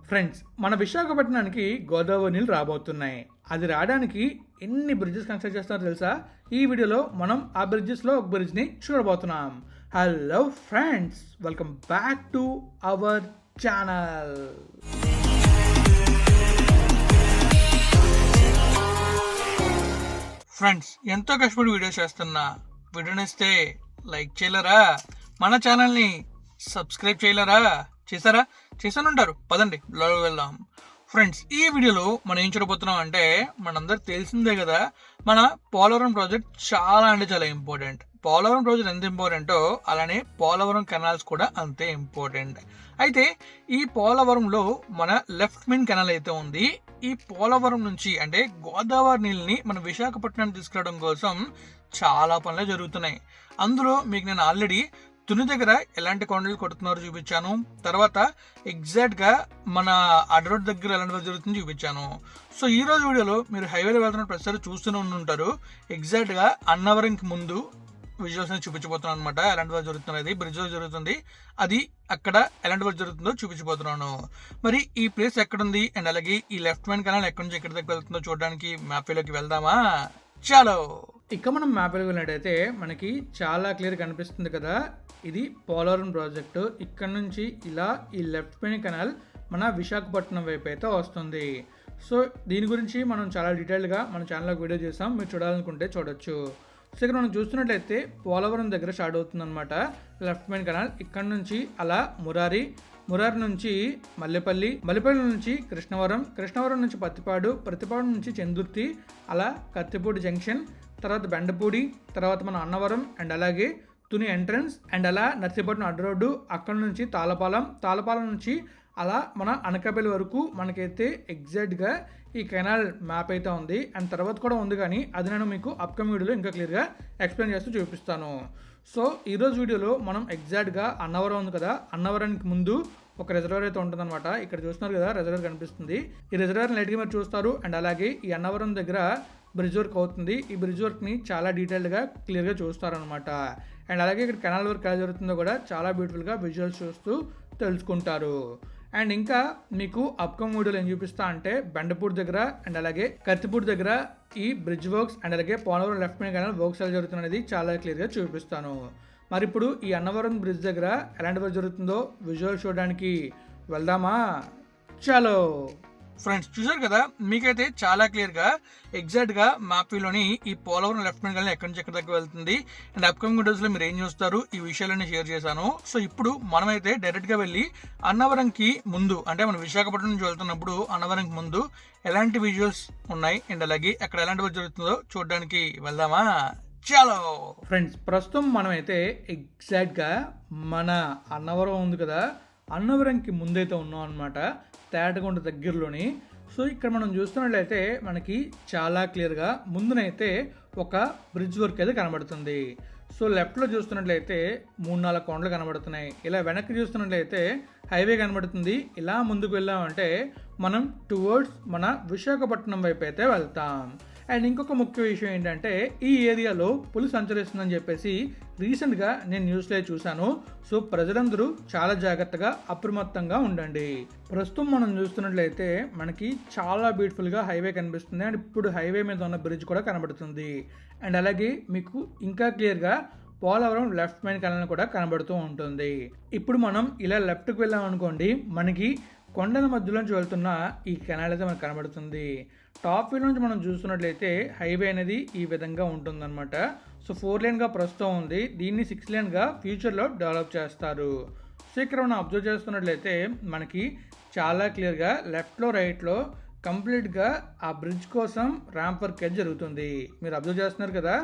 Friends, మన విశాఖపట్నానికి గోదావరి నీళ్ళు రాబోతున్నాయి. అది రావడానికి ఎన్ని బ్రిడ్జెస్ కన్స్ట్రక్ట్ చేస్తున్నారో తెలుసా? ఈ వీడియోలో మనం ఆ బ్రిడ్జెస్లో ఒక బ్రిడ్జ్ని చూడబోతున్నాం. Hello friends, welcome back to our channel. Friends, ఎంతో కష్టపడి వీడియో చేస్తున్నా. వీడియోని ఇస్తే లైక్ చేయలేరా? మన ఛానల్ని సబ్స్క్రైబ్ చేయలేరా? చేశానుంటారు. పదండి లోకి వెళ్దాం. ఫ్రెండ్స్, ఈ వీడియోలో మనం ఏం చూడబోతున్నాం అంటే, మనందరికి తెలిసిందే కదా, మన పోలవరం ప్రాజెక్ట్ చాలా అంటే చాలా ఇంపార్టెంట్. పోలవరం ప్రాజెక్ట్ ఎంత ఇంపార్టెంటో అలానే పోలవరం కెనాల్స్ కూడా అంతే ఇంపార్టెంట్. అయితే ఈ పోలవరంలో మన లెఫ్ట్ మెయిన్ కెనాల్ అయితే ఉంది. ఈ పోలవరం నుంచి అంటే గోదావరి నీళ్ళని మన విశాఖపట్నం తీసుకురావడం కోసం చాలా పనులు జరుగుతున్నాయి. అందులో మీకు నేను ఆల్రెడీ తుని దగ్గర ఎలాంటి కొండలు కొడుతున్నారో చూపించాను. తర్వాత ఎగ్జాక్ట్గా మన అడ్రోడ్ దగ్గర ఎలాంటి వర్క్ జరుగుతుందో చూపించాను. సో ఈ రోజు వీడియోలో మీరు హైవేలో వెళ్తున్న ప్రతిసారి చూస్తూనే ఉంటారు. ఎగ్జాక్ట్గా అన్నవరంకి ముందు విజువల్స్ అని చూపించబోతున్నాను అనమాట. ఎలాంటి వర్క్ జరుగుతున్నది, బ్రిడ్జ్ వర్క్ జరుగుతుంది, అది అక్కడ ఎలాంటి వర్క్ జరుగుతుందో చూపించబోతున్నాను. మరి ఈ ప్లేస్ ఎక్కడుంది అండ్ అలాగే ఈ లెఫ్ట్ మెయిన్ కెనాల్ ఎక్కడి నుంచి ఎక్కడి దగ్గర వెళ్తుందో చూడడానికి మ్యాప్లోకి వెళ్దామా? చాలో. ఇక మనం మ్యాప్లోకి వెళ్ళినట్టయితే మనకి చాలా క్లియర్ కనిపిస్తుంది కదా, ఇది పోలవరం ప్రాజెక్టు. ఇక్కడ నుంచి ఇలా ఈ లెఫ్ట్ మెయిన్ కెనాల్ మన విశాఖపట్నం వైపు అయితే వస్తుంది. సో దీని గురించి మనం చాలా డీటెయిల్గా మన ఛానల్లో వీడియో చేసాం, మీరు చూడాలనుకుంటే చూడొచ్చు. సో ఇక్కడ మనం చూస్తున్నట్లయితే పోలవరం దగ్గర స్టార్ట్ అవుతుంది అనమాట లెఫ్ట్ మెయిన్ కెనాల్. ఇక్కడ నుంచి అలా మురారి నుంచి మల్లెపల్లి నుంచి కృష్ణవరం నుంచి పత్తిపాడు నుంచి చెందుర్తి, అలా కత్తిపూడి జంక్షన్, తర్వాత బెండపూడి, తర్వాత మన అన్నవరం అండ్ అలాగే తుని ఎంట్రన్స్ అండ్ అలా నర్సీపట్నం అడ్డ రోడ్డు, అక్కడ నుంచి తాళపాలెం నుంచి అలా మన అనకాపల్లి వరకు మనకైతే ఎగ్జాక్ట్గా ఈ కెనాల్ మ్యాప్ అయితే ఉంది. అండ్ తర్వాత కూడా ఉంది, కానీ అది నేను మీకు అప్కమింగ్ వీడియోలో ఇంకా క్లియర్గా ఎక్స్ప్లెయిన్ చేస్తూ చూపిస్తాను. సో ఈరోజు వీడియోలో మనం ఎగ్జాక్ట్గా అన్నవరం ఉంది కదా, అన్నవరానికి ముందు ఒక రిజర్వర్ అయితే ఉంటుందన్నమాట. ఇక్కడ చూస్తున్నారు కదా, రిజర్వర్ కనిపిస్తుంది. ఈ రిజర్వర్ లైట్గా మీరు చూస్తారు. అండ్ అలాగే ఈ అన్నవరం దగ్గర బ్రిడ్జ్ వర్క్ అవుతుంది. ఈ బ్రిడ్జ్ వర్క్ని చాలా డీటెయిల్డ్గా క్లియర్గా చూస్తారనమాట. అండ్ అలాగే ఇక్కడ కెనాల్ వర్క్ ఎలా జరుగుతుందో కూడా చాలా బ్యూటిఫుల్గా విజువల్స్ చూస్తూ తెలుసుకుంటారు. అండ్ ఇంకా మీకు అప్కమింగ్ వీడియోలో ఏం చూపిస్తా అంటే, బెండపూడి దగ్గర అండ్ అలాగే కత్తిపూడి దగ్గర ఈ బ్రిడ్జ్ వర్క్స్ అండ్ అలాగే Polavaram left main canal works ఎలా జరుగుతున్నది చాలా క్లియర్గా చూపిస్తాను. మరి ఇప్పుడు ఈ అన్నవరం బ్రిడ్జ్ దగ్గర ఎలాంటి వర్క్ జరుగుతుందో విజువల్ చూడడానికి వెళ్దామా? చలో. ఫ్రెండ్స్, చూసారు కదా, మీకైతే చాలా క్లియర్గా ఎగ్జాక్ట్గా మ్యాప్ వ్యూలోని ఈ పోలవరం లెఫ్ట్ మెయిన్ కెనాల్ ఎక్కడి నుంచి ఎక్కడి దగ్గర వెళ్తుంది అండ్ అప్కమింగ్ వీడియోస్లో మీరు ఏం చూస్తారు ఈ విషయాలన్నీ షేర్ చేశాను. సో ఇప్పుడు మనమైతే డైరెక్ట్గా వెళ్ళి అన్నవరంకి ముందు అంటే మన విశాఖపట్నం నుంచి వెళ్తున్నప్పుడు అన్నవరంకి ముందు ఎలాంటి విజువల్స్ ఉన్నాయి అండ్ అలాగే అక్కడ ఎలాంటి వర్క్ జరుగుతుందో చూడడానికి వెళ్దామా? చాలా. ఫ్రెండ్స్, ప్రస్తుతం మనమైతే ఎగ్జాక్ట్గా మన అన్నవరం ఉంది కదా, అన్నవరంకి ముందైతే ఉన్నాం అనమాట, తేటగుంట దగ్గరలోని. సో ఇక్కడ మనం చూస్తున్నట్లయితే మనకి చాలా క్లియర్గా ముందునైతే ఒక బ్రిడ్జ్ వర్క్ అయితే కనబడుతుంది. సో లెఫ్ట్లో చూస్తున్నట్లయితే 3-4 కొండలు కనబడుతున్నాయి. ఇలా వెనక్కి చూస్తున్నట్లయితే హైవే కనబడుతుంది. ఇలా ముందుకు వెళ్ళామంటే మనం టువర్డ్స్ మన విశాఖపట్నం వైపు అయితే వెళ్తాం. అండ్ ఇంకొక ముఖ్య విషయం ఏంటంటే, ఈ ఏరియాలో పులి సంచరిస్తుందని చెప్పేసి రీసెంట్గా నేను న్యూస్లో చూశాను. సో ప్రజలందరూ చాలా జాగ్రత్తగా అప్రమత్తంగా ఉండండి. ప్రస్తుతం మనం చూస్తున్నట్లయితే మనకి చాలా బ్యూటిఫుల్గా హైవే కనిపిస్తుంది. అండ్ ఇప్పుడు హైవే మీద ఉన్న బ్రిడ్జ్ కూడా కనబడుతుంది. అండ్ అలాగే మీకు ఇంకా క్లియర్గా పోలవరం లెఫ్ట్ మెయిన్ కెనాల్ కూడా కనబడుతూ ఉంటుంది. ఇప్పుడు మనం ఇలా లెఫ్ట్కి వెళ్ళాం అనుకోండి, మనకి కొండల మధ్యలోంచి వెళ్తున్న ఈ కెనాల్ అయితే మనకు కనబడుతుంది. టాప్ వ్యూ నుంచి మనం చూస్తున్నట్లయితే హైవే అనేది ఈ విధంగా ఉంటుందన్నమాట. సో 4 లేన్గా ప్రస్తుతం ఉంది, దీన్ని 6 లేన్గా ఫ్యూచర్లో డెవలప్ చేస్తారు. సో ఇక్కడ మనం అబ్జర్వ్ చేస్తున్నట్లయితే మనకి చాలా క్లియర్గా లెఫ్ట్లో రైట్లో కంప్లీట్గా ఆ బ్రిడ్జ్ కోసం ర్యాంప్ వర్క్ అయితే జరుగుతుంది. మీరు అబ్జర్వ్ చేస్తున్నారు కదా,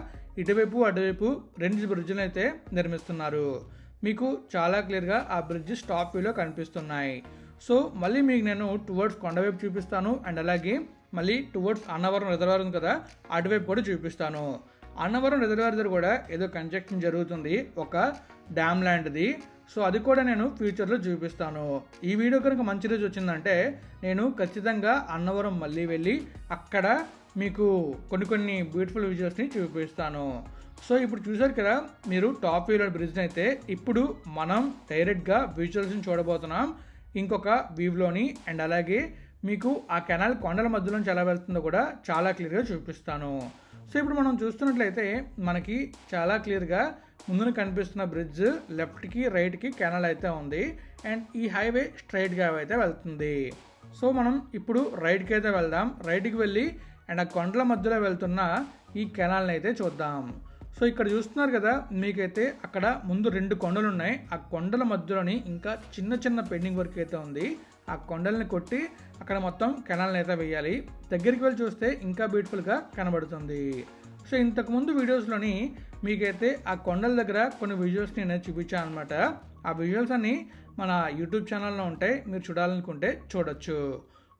ఇటువైపు అటువైపు 2 బ్రిడ్జ్లు అయితే నిర్మిస్తున్నారు. మీకు చాలా క్లియర్గా ఆ బ్రిడ్జ్ టాప్ వ్యూలో కనిపిస్తున్నాయి. సో మళ్ళీ మీకు నేను టువర్డ్స్ కొండవైపు చూపిస్తాను అండ్ అలాగే మళ్ళీ టువర్డ్స్ అన్నవరం రిజర్వాయర్ ఉంది కదా, అటువైపు కూడా చూపిస్తాను. అన్నవరం రిజర్వాయర్ దగ్గర కూడా ఏదో కన్స్ట్రక్షన్ జరుగుతుంది, ఒక డ్యామ్ లాంటిది. సో అది కూడా నేను ఫ్యూచర్లో చూపిస్తాను. ఈ వీడియో కనుక మంచి రోజు వచ్చిందంటే నేను ఖచ్చితంగా అన్నవరం మళ్ళీ వెళ్ళి అక్కడ మీకు కొన్ని బ్యూటిఫుల్ విజువల్స్ని చూపిస్తాను. సో ఇప్పుడు చూసారు కదా మీరు టాప్ వ్యూలో బ్రిడ్జ్ని అయితే, ఇప్పుడు మనం డైరెక్ట్గా విజువల్స్ని చూడబోతున్నాం. ఇంకొక వ్యూలోని. అండ్ అలాగే మీకు ఆ కెనాల్ కొండల మధ్యలోంచి ఎలా వెళ్తుందో కూడా చాలా క్లియర్గా చూపిస్తాను. సో ఇప్పుడు మనం చూస్తున్నట్లయితే మనకి చాలా క్లియర్గా ముందున కనిపిస్తున్న బ్రిడ్జ్ లెఫ్ట్కి రైట్కి కెనాల్ అయితే ఉంది. అండ్ ఈ హైవే స్ట్రైట్గా అయితే వెళ్తుంది. సో మనం ఇప్పుడు రైట్కి అయితే వెళ్దాం. రైట్కి వెళ్ళి అండ్ ఆ కొండల మధ్యలో వెళ్తున్న ఈ కెనాల్ని అయితే చూద్దాం. సో ఇక్కడ చూస్తున్నారు కదా, మీకైతే అక్కడ ముందు 2 కొండలు ఉన్నాయి. ఆ కొండల మధ్యలోని ఇంకా చిన్న చిన్న పెండింగ్ వర్క్ అయితే ఉంది. ఆ కొండల్ని కొట్టి అక్కడ మొత్తం కెనాల్ని అయితే వేయాలి. దగ్గరికి వెళ్ళి చూస్తే ఇంకా బ్యూటిఫుల్గా కనబడుతుంది. సో ఇంతకుముందు వీడియోస్లోని మీకైతే ఆ కొండల దగ్గర కొన్ని విజువల్స్ని నేను చూపించాను అనమాట. ఆ విజువల్స్ అన్ని మన యూట్యూబ్ ఛానల్లో ఉంటాయి, మీరు చూడాలనుకుంటే చూడొచ్చు.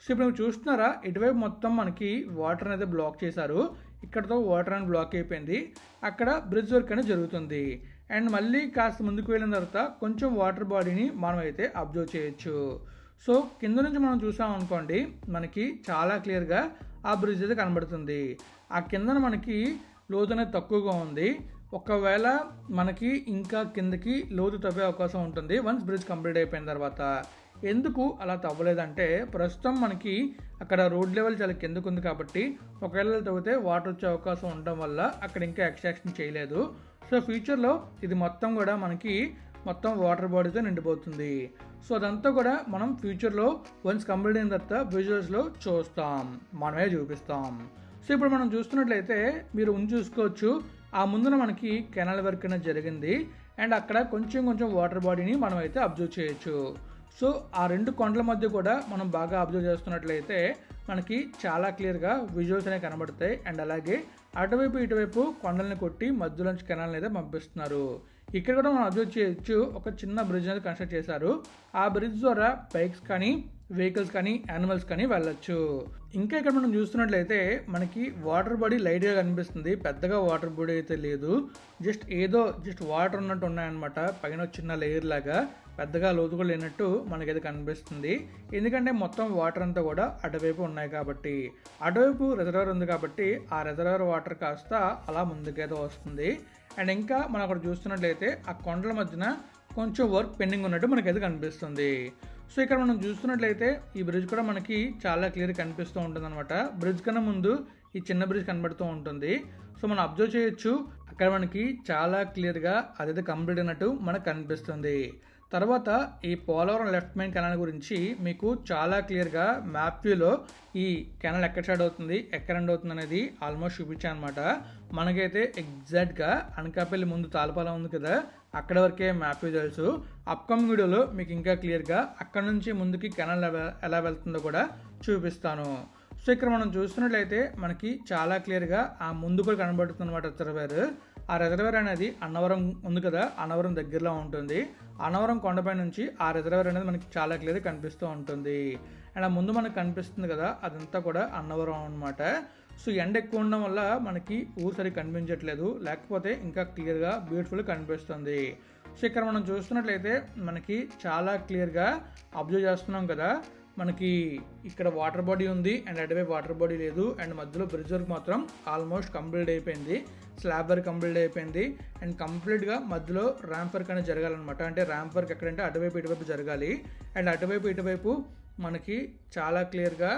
సో ఇప్పుడు మీరు చూస్తున్నారా, ఇటువైపు మొత్తం మనకి వాటర్ అనేది బ్లాక్ చేశారు. ఇక్కడతో వాటర్ అనేది బ్లాక్ అయిపోయింది. అక్కడ బ్రిడ్జ్ వర్క్ అనేది జరుగుతుంది. అండ్ మళ్ళీ కాస్త ముందుకు వెళ్ళిన తర్వాత కొంచెం వాటర్ బాడీని మనం అయితే అబ్జర్వ్ చేయొచ్చు. సో కింద నుంచి మనం చూసాం అనుకోండి, మనకి చాలా క్లియర్గా ఆ బ్రిడ్జ్ అయితే కనబడుతుంది. ఆ కిందన మనకి లోతు అనేది తక్కువగా ఉంది. ఒకవేళ మనకి ఇంకా కిందకి లోతు తవ్వే అవకాశం ఉంటుంది వన్స్ బ్రిడ్జ్ కంప్లీట్ అయిపోయిన తర్వాత. ఎందుకు అలా తవ్వలేదంటే, ప్రస్తుతం మనకి అక్కడ రోడ్ లెవెల్ చాలా కిందకు ఉంది కాబట్టి ఒకవేళ తవ్వితే వాటర్ వచ్చే అవకాశం ఉండడం వల్ల అక్కడ ఇంకా ఎక్స్ట్రాక్షన్ చేయలేదు. సో ఫ్యూచర్లో ఇది మొత్తం కూడా మనకి మొత్తం వాటర్ బాడీతో నిండిపోతుంది. సో అదంతా కూడా మనం ఫ్యూచర్లో వన్స్ కంప్లీట్ అయిన తర్వాత విజువల్స్లో చూస్తాం, మనమే చూపిస్తాం. సో ఇప్పుడు మనం చూస్తున్నట్లయితే మీరు చూసుకోవచ్చు, ఆ ముందున మనకి కెనాల్ వర్క్ అనేది జరిగింది. అండ్ అక్కడ కొంచెం వాటర్ బాడీని మనం అయితే అబ్జర్వ్ చేయొచ్చు. సో ఆ 2 కొండల మధ్య కూడా మనం బాగా అబ్జర్వ్ చేస్తున్నట్లయితే మనకి చాలా క్లియర్గా విజువల్స్ అనేవి కనబడతాయి. అండ్ అలాగే అటువైపు ఇటువైపు కొండల్ని కొట్టి మధ్యలోంచి కెనాల్ని అయితే పంపిస్తున్నారు. ఇక్కడ కూడా మనం అబ్జర్వ్ చేయొచ్చు, ఒక చిన్న బ్రిడ్జ్ అనేది కన్స్ట్రక్ట్ చేశారు. ఆ బ్రిడ్జ్ ద్వారా బైక్స్ కానీ వెహికల్స్ కానీ యానిమల్స్ కానీ వెళ్ళొచ్చు. ఇంకా ఇక్కడ మనం చూస్తున్నట్లయితే మనకి వాటర్ బాడీ లైట్గా కనిపిస్తుంది, పెద్దగా వాటర్ బాడీ అయితే లేదు. జస్ట్ వాటర్ ఉన్నట్టు ఉన్నాయన్నమాట. పైన చిన్న లేయర్ లాగా, పెద్దగా లోతు కూడా లేనట్టు మనకైతే కనిపిస్తుంది. ఎందుకంటే మొత్తం వాటర్ అంతా కూడా అటువైపు ఉన్నాయి కాబట్టి. అటువైపు రిజర్వర్ ఉంది కాబట్టి ఆ రిజర్వర్ వాటర్ కాస్త అలా ముందుకైతే వస్తుంది. అండ్ ఇంకా మనం అక్కడ చూస్తున్నట్లయితే ఆ కొండల మధ్యన కొంచెం వర్క్ పెండింగ్ ఉన్నట్టు మనకైతే కనిపిస్తుంది. సో ఇక్కడ మనం చూస్తున్నట్లయితే ఈ బ్రిడ్జ్ కూడా మనకి చాలా క్లియర్గా కనిపిస్తూ ఉంటుంది అనమాట. బ్రిడ్జ్ కన్నా ముందు ఈ చిన్న బ్రిడ్జ్ కనబడుతూ ఉంటుంది. సో మనం అబ్జర్వ్ చేయొచ్చు, అక్కడ మనకి చాలా క్లియర్గా అదైతే కంప్లీట్ అయినట్టు మనకు కనిపిస్తుంది. తర్వాత ఈ పోలవరం లెఫ్ట్ మెయిన్ కెనాల్ గురించి మీకు చాలా క్లియర్గా మ్యాప్ వ్యూలో ఈ కెనాల్ ఎక్కడ స్టార్ట్ అవుతుంది, ఎక్కడ ఎండ్ అవుతుంది అనేది ఆల్మోస్ట్ చూపించాను అనమాట. మనకైతే ఎగ్జాక్ట్గా అనకాపల్లి ముందు తాళపాలెం ఉంది కదా, అక్కడ వరకే మ్యాప్ వ్యూ తెలుసు. అప్కమింగ్ వీడియోలో మీకు ఇంకా క్లియర్గా అక్కడ నుంచి ముందుకి కెనాల్ ఎలా వెళ్తుందో కూడా చూపిస్తాను. సో ఇక్కడ మనం చూస్తున్నట్లయితే మనకి చాలా క్లియర్గా ఆ ముందు కూడా కనబడుతుంది అనమాట రిజర్వేర్. ఆ రిజర్వేర్ అనేది అన్నవరం ఉంది కదా, అన్నవరం దగ్గరలో ఉంటుంది. అన్నవరం కొండపై నుంచి ఆ రిజర్వేర్ అనేది మనకి చాలా క్లియర్గా కనిపిస్తూ ఉంటుంది. అండ్ ఆ ముందు మనకు కనిపిస్తుంది కదా, అదంతా కూడా అన్నవరం అనమాట. సో ఎండ ఎక్కువ ఉండడం వల్ల మనకి ఊరు సరిగ్గా కనిపించట్లేదు, లేకపోతే ఇంకా క్లియర్గా బ్యూటిఫుల్గా కనిపిస్తుంది. సో ఇక్కడ మనం చూస్తున్నట్లయితే మనకి చాలా క్లియర్గా అబ్జర్వ్ చేస్తున్నాం కదా, మనకి ఇక్కడ వాటర్ బాడీ ఉంది అండ్ అటువైపు వాటర్ బాడీ లేదు. అండ్ మధ్యలో బ్రిడ్జ్ వర్క్ మాత్రం ఆల్మోస్ట్ కంప్లీట్ అయిపోయింది, స్లాబ్ వర్క్ కంప్లీట్ అయిపోయింది. అండ్ కంప్లీట్గా మధ్యలో ర్యాంప్ వర్క్ అనేది జరగాలన్నమాట. అంటే ర్యాంప్ వర్క్ ఎక్కడంటే అటువైపు ఇటువైపు జరగాలి. అండ్ అటువైపు ఇటువైపు మనకి చాలా క్లియర్గా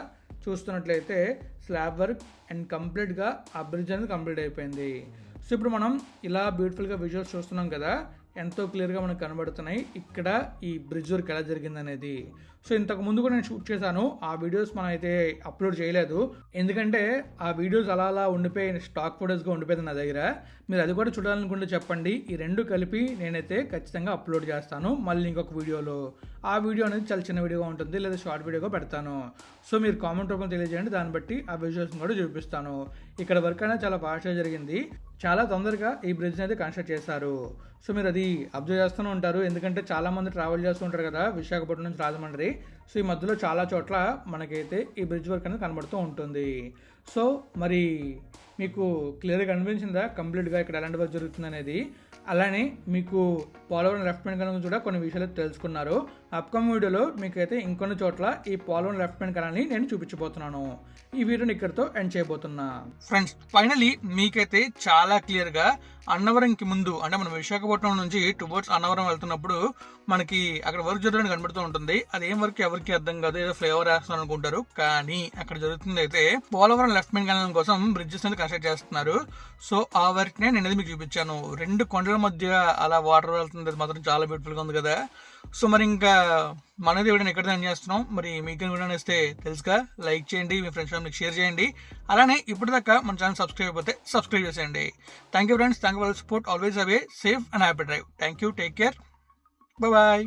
చూస్తున్నట్లయితే స్లాబ్ వర్క్ అండ్ కంప్లీట్గా ఆ బ్రిడ్జ్ అనేది కంప్లీట్ అయిపోయింది. సో ఇప్పుడు మనం ఇలా బ్యూటిఫుల్గా విజువల్స్ చూస్తున్నాం కదా, ఎంతో క్లియర్గా మనకు కనబడుతున్నాయి ఇక్కడ ఈ బ్రిడ్జ్ వర్క్ ఎలా జరిగింది అనేది. సో ఇంతకు ముందు కూడా నేను షూట్ చేశాను, ఆ వీడియోస్ మనం అయితే అప్లోడ్ చేయలేదు. ఎందుకంటే ఆ వీడియోస్ అలా ఉండిపోయి స్టాక్ ఫోటోస్గా ఉండిపోయింది నా దగ్గర. మీరు అది కూడా చూడాలనుకుంటే చెప్పండి, ఈ 2 కలిపి నేనైతే ఖచ్చితంగా అప్లోడ్ చేస్తాను మళ్ళీ ఇంకొక వీడియోలో. ఆ వీడియో అనేది చాలా చిన్న వీడియోగా ఉంటుంది, లేదా షార్ట్ వీడియోగా పెడతాను. సో మీరు కామెంట్ రూపంలో తెలియజేయండి, దాన్ని బట్టి ఆ విజువల్స్ కూడా చూపిస్తాను. ఇక్కడ వర్క్ అనేది చాలా ఫాస్ట్గా జరిగింది, చాలా తొందరగా ఈ బ్రిడ్జ్ అయితే కన్స్ట్రక్ట్ చేశారు. సో మీరు అది అబ్జర్వ్ చేస్తూనే ఉంటారు, ఎందుకంటే చాలామంది ట్రావెల్ చేస్తూ ఉంటారు కదా విశాఖపట్నం నుంచి రాజమండ్రి. సో ఈ మధ్యలో చాలా చోట్ల మనకైతే ఈ బ్రిడ్జ్ వర్క్ అనేది కనబడుతూ ఉంటుంది. సో మరి మీకు క్లియర్గా కనిపించిందా కంప్లీట్గా ఇక్కడ ఎలాంటి వర్క్ జరుగుతుంది అనేది? అలానే మీకు పోలవరం లెఫ్ట్ హ్యాండ్ కెనాల్ గురించి కూడా కొన్ని విషయాలు తెలుసుకున్నారు. అప్కమింగ్ వీడియోలో మీకైతే ఇంకొన్ని చోట్ల ఈ పోలవరం లెఫ్ట్ హ్యాండ్ కెనాల్ని నేను చూపించబోతున్నాను. ఈ వీడియోని ఇక్కడితో ఎండ్ చేయబోతున్నా. ఫ్రెండ్స్, ఫైనలీ మీకైతే చాలా క్లియర్గా అన్నవరంకి ముందు అంటే మనం విశాఖపట్నం నుంచి టువర్డ్స్ అన్నవరం వెళ్తున్నప్పుడు మనకి అక్కడ వర్క్ జరగడం కనబడుతూ ఉంటుంది. అదేం వర్క్ ఎవరికి అర్థం కాదు, ఏదో ఫ్లేవర్ వేస్తున్నారు అనుకుంటారు. కానీ అక్కడ జరుగుతుంది అయితే పోలవరం లెఫ్ట్ హ్యాండ్ కెనాల్ కోసం బ్రిడ్జెస్ అనేది కన్స్ట్రక్ట్ చేస్తున్నారు. సో ఆ వర్క్ నే నేను మీకు చూపించాను. 2 కొండల మధ్య అలా వాటర్ వెళ్తుంది, అది మాత్రం చాలా బ్యూటిఫుల్ గా ఉంది కదా. సో మరి ఇంకా మనది వీడియోని ఎక్కడ ఎండ్ చేస్తున్నాం. మరి మీకు వీడియో ఇస్తే తెలుసుగా, లైక్ చేయండి, మీ ఫ్రెండ్స్ ఫ్యామిలీకి షేర్ చేయండి. అలానే ఇప్పటిదాకా మన ఛానల్ సబ్స్క్రైబ్ అయిపోతే సబ్స్క్రైబ్ చేసేయండి. Thank you friends, thank you for support. Always have a safe and happy drive. Thank you, take care, bye.